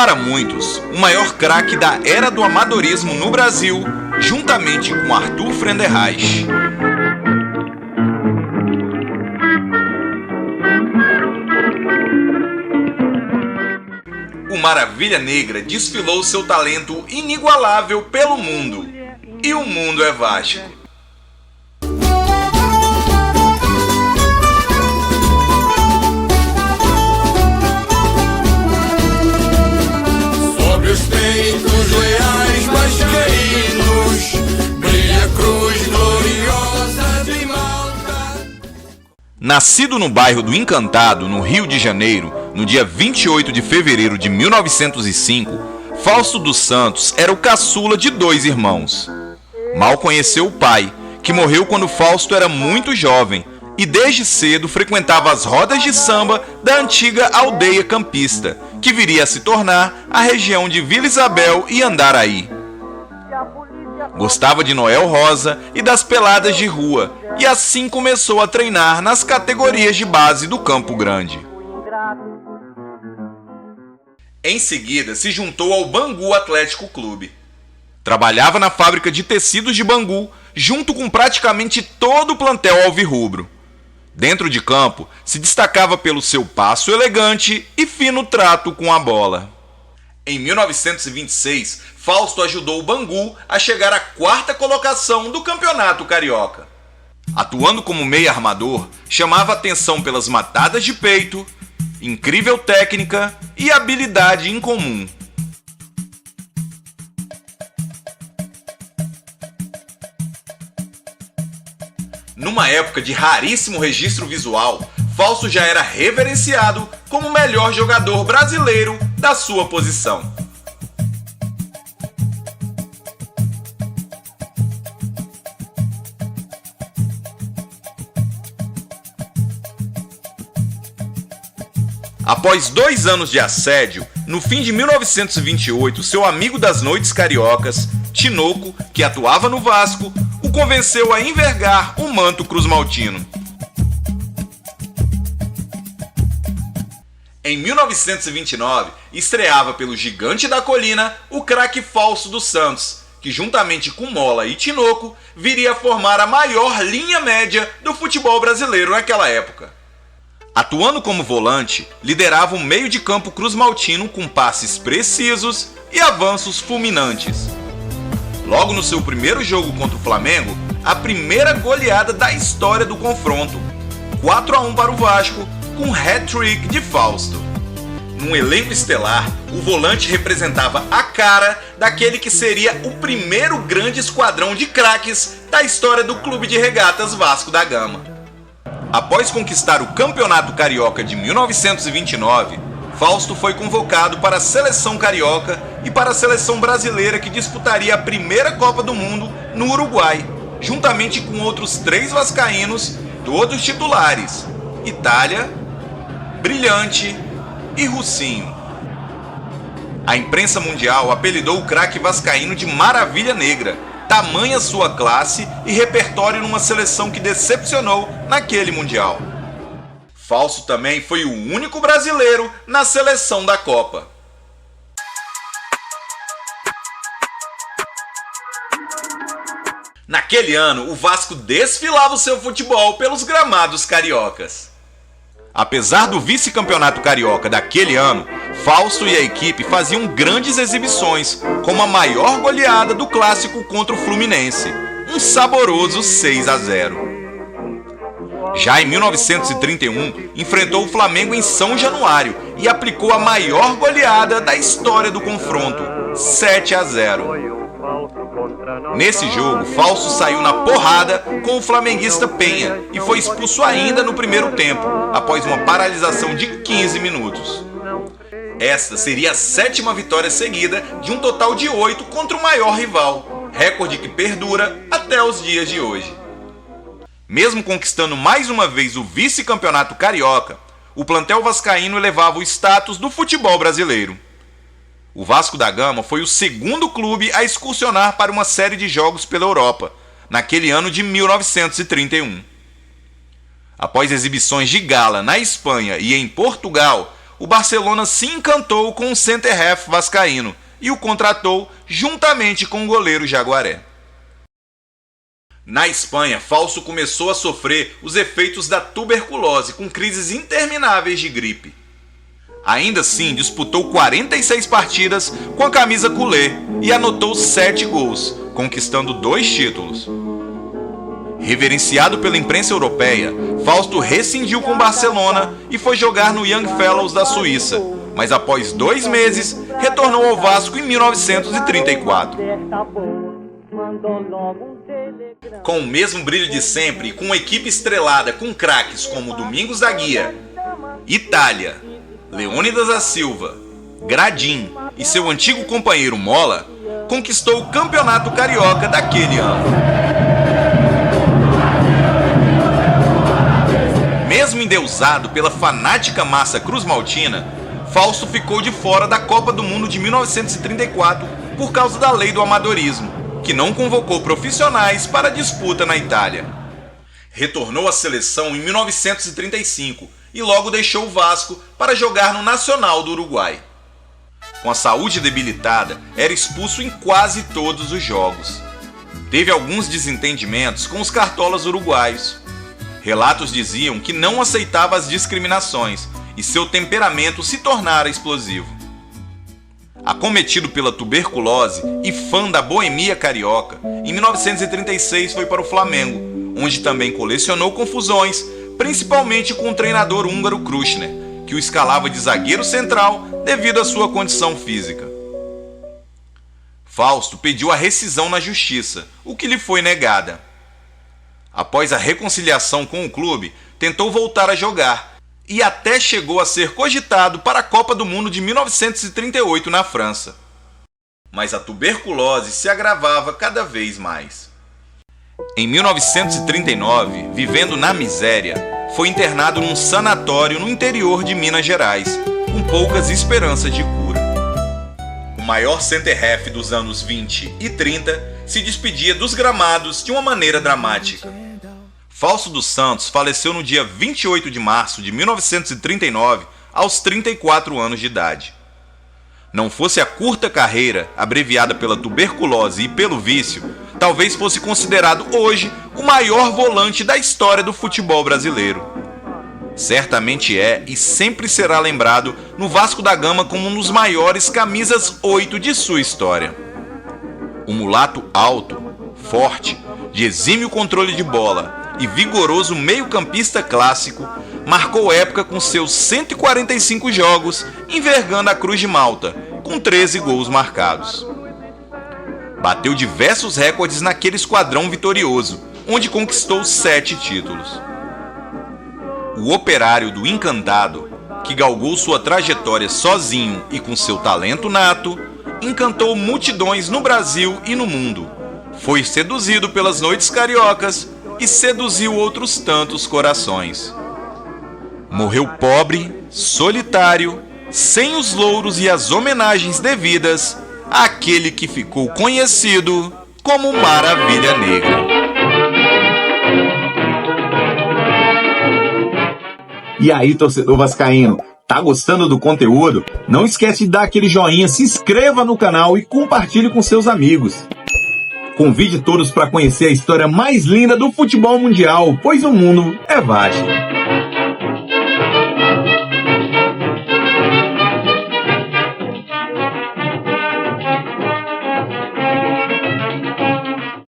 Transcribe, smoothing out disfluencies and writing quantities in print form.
para muitos, o maior craque da era do amadorismo no Brasil, juntamente com Arthur Frender-Reich. O Maravilha Negra desfilou seu talento inigualável pelo mundo. E o mundo é Vasco. Sobre os peitos leais vascaínos, brilha a cruz gloriosa de Malta. Nascido no bairro do Encantado, no Rio de Janeiro, no dia 28 de fevereiro de 1905, Fausto dos Santos era o caçula de 2 irmãos. Mal conheceu o pai, que morreu quando Fausto era muito jovem, e desde cedo frequentava as rodas de samba da antiga aldeia campista, que viria a se tornar a região de Vila Isabel e Andaraí. Gostava de Noel Rosa e das peladas de rua, e assim começou a treinar nas categorias de base do Campo Grande. Em seguida, se juntou ao Bangu Atlético Clube. Trabalhava na fábrica de tecidos de Bangu, junto com praticamente todo o plantel alvirrubro. Dentro de campo, se destacava pelo seu passo elegante e fino trato com a bola. Em 1926, Fausto ajudou o Bangu a chegar à 4ª colocação do Campeonato Carioca. Atuando como meia armador, chamava atenção pelas matadas de peito, incrível técnica e habilidade incomum. Numa época de raríssimo registro visual, Fausto já era reverenciado como o melhor jogador brasileiro da sua posição. Após 2 anos de assédio, no fim de 1928, seu amigo das noites cariocas, Tinoco, que atuava no Vasco, o convenceu a envergar o manto cruzmaltino. Em 1929, estreava pelo Gigante da Colina o craque Fausto dos Santos, que juntamente com Mola e Tinoco viria a formar a maior linha média do futebol brasileiro naquela época. Atuando como volante, liderava o meio de campo cruzmaltino com passes precisos e avanços fulminantes. Logo no seu primeiro jogo contra o Flamengo, a primeira goleada da história do confronto, 4-1 para o Vasco, com hat-trick de Fausto. Num elenco estelar, o volante representava a cara daquele que seria o primeiro grande esquadrão de craques da história do Clube de Regatas Vasco da Gama. Após conquistar o Campeonato Carioca de 1929, Fausto foi convocado para a Seleção Carioca e para a Seleção Brasileira, que disputaria a primeira Copa do Mundo no Uruguai, juntamente com outros 3 vascaínos, todos titulares: Itália, Brilhante e Russinho. A imprensa mundial apelidou o craque vascaíno de Maravilha Negra, tamanha sua classe e repertório numa seleção que decepcionou naquele Mundial. Fausto também foi o único brasileiro na seleção da Copa. Naquele ano, o Vasco desfilava o seu futebol pelos gramados cariocas. Apesar do vice-campeonato carioca daquele ano, Fausto e a equipe faziam grandes exibições, como a maior goleada do clássico contra o Fluminense, um saboroso 6-0. Já em 1931, enfrentou o Flamengo em São Januário e aplicou a maior goleada da história do confronto, 7-0. Nesse jogo, Fausto saiu na porrada com o flamenguista Penha e foi expulso ainda no primeiro tempo, após uma paralisação de 15 minutos. Esta seria a 7ª vitória seguida de um total de 8 contra o maior rival, recorde que perdura até os dias de hoje. Mesmo conquistando mais uma vez o vice-campeonato carioca, o plantel vascaíno elevava o status do futebol brasileiro. O Vasco da Gama foi o segundo clube a excursionar para uma série de jogos pela Europa, naquele ano de 1931. Após exibições de gala na Espanha e em Portugal, o Barcelona se encantou com o center-half vascaíno e o contratou juntamente com o goleiro Jaguaré. Na Espanha, Fausto começou a sofrer os efeitos da tuberculose com crises intermináveis de gripe. Ainda assim, disputou 46 partidas com a camisa culé e anotou 7 gols, conquistando 2 títulos. Reverenciado pela imprensa europeia, Fausto rescindiu com o Barcelona e foi jogar no Young Fellows da Suíça, mas após 2 meses, retornou ao Vasco em 1934. Com o mesmo brilho de sempre e com uma equipe estrelada com craques como Domingos da Guia, Itália, Leônidas da Silva, Gradim e seu antigo companheiro Mola, conquistou o Campeonato Carioca daquele ano. Mesmo endeusado pela fanática massa cruzmaltina, Fausto ficou de fora da Copa do Mundo de 1934 por causa da lei do amadorismo, que não convocou profissionais para a disputa na Itália. Retornou à seleção em 1935 e logo deixou o Vasco para jogar no Nacional do Uruguai. Com a saúde debilitada, era expulso em quase todos os jogos. Teve alguns desentendimentos com os cartolas uruguaios. Relatos diziam que não aceitava as discriminações e seu temperamento se tornara explosivo. Acometido pela tuberculose e fã da boemia carioca, em 1936 foi para o Flamengo, onde também colecionou confusões, principalmente com o treinador húngaro Krushner, que o escalava de zagueiro central devido à sua condição física. Fausto pediu a rescisão na justiça, o que lhe foi negada. Após a reconciliação com o clube, tentou voltar a jogar e até chegou a ser cogitado para a Copa do Mundo de 1938 na França. Mas a tuberculose se agravava cada vez mais. Em 1939, vivendo na miséria, foi internado num sanatório no interior de Minas Gerais, com poucas esperanças de cura. O maior center-half dos anos 20 e 30 se despedia dos gramados de uma maneira dramática. Fausto dos Santos faleceu no dia 28 de março de 1939, aos 34 anos de idade. Não fosse a curta carreira, abreviada pela tuberculose e pelo vício, talvez fosse considerado hoje o maior volante da história do futebol brasileiro. Certamente é e sempre será lembrado no Vasco da Gama como um dos maiores camisas 8 de sua história. O mulato alto, forte, de exímio controle de bola e vigoroso meio-campista clássico, marcou época com seus 145 jogos, envergando a Cruz de Malta, com 13 gols marcados. Bateu diversos recordes naquele esquadrão vitorioso, onde conquistou 7 títulos. O operário do Encantado, que galgou sua trajetória sozinho e com seu talento nato, encantou multidões no Brasil e no mundo. Foi seduzido pelas noites cariocas e seduziu outros tantos corações. Morreu pobre, solitário, sem os louros e as homenagens devidas àquele que ficou conhecido como Maravilha Negra. E aí, torcedor vascaíno, tá gostando do conteúdo? Não esquece de dar aquele joinha, se inscreva no canal e compartilhe com seus amigos. Convide todos para conhecer a história mais linda do futebol mundial, pois o mundo é vasto.